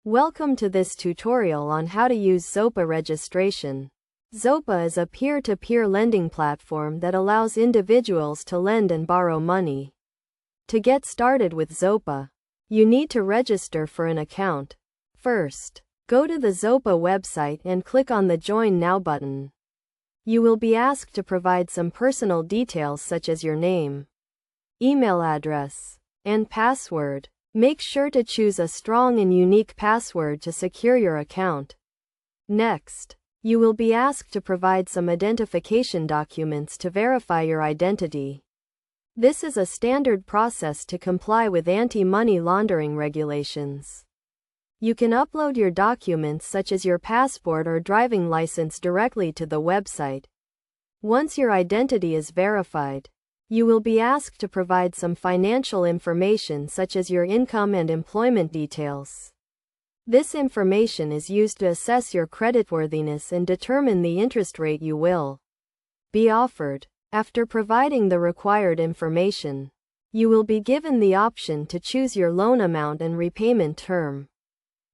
Welcome to this tutorial on how to use Zopa Registration. Zopa is a peer-to-peer lending platform that allows individuals to lend and borrow money. To get started with Zopa, you need to register for an account. First, go to the Zopa website and click on the Join Now button. You will be asked to provide some personal details such as your name, email address, and password. Make sure to choose a strong and unique password to secure your account. Next, you will be asked to provide some identification documents to verify your identity. This is a standard process to comply with anti-money laundering regulations. You can upload your documents such as your passport or driving license directly to the website. Once your identity is verified, you will be asked to provide some financial information such as your income and employment details. This information is used to assess your creditworthiness and determine the interest rate you will be offered. After providing the required information, you will be given the option to choose your loan amount and repayment term.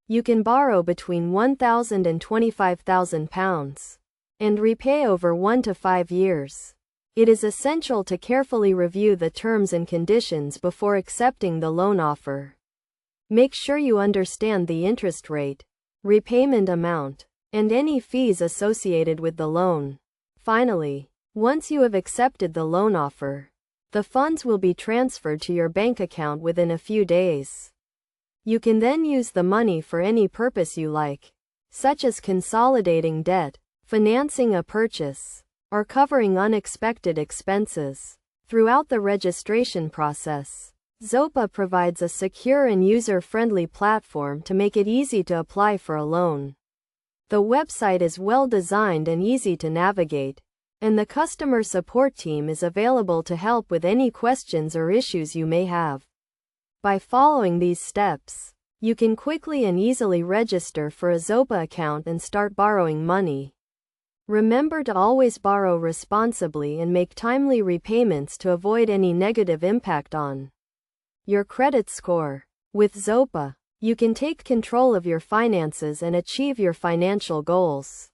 You can borrow between £1,000 and £25,000 and repay over 1 to 5 years. It is essential to carefully review the terms and conditions before accepting the loan offer. Make sure you understand the interest rate, repayment amount, and any fees associated with the loan. Finally, once you have accepted the loan offer, the funds will be transferred to your bank account within a few days. You can then use the money for any purpose you like, such as consolidating debt, financing a purchase, or covering unexpected expenses. Throughout the registration process, Zopa provides a secure and user-friendly platform to make it easy to apply for a loan. The website is well designed and easy to navigate, and the customer support team is available to help with any questions or issues you may have. By following these steps, you can quickly and easily register for a Zopa account and start borrowing money. Remember to always borrow responsibly and make timely repayments to avoid any negative impact on your credit score. With Zopa, you can take control of your finances and achieve your financial goals.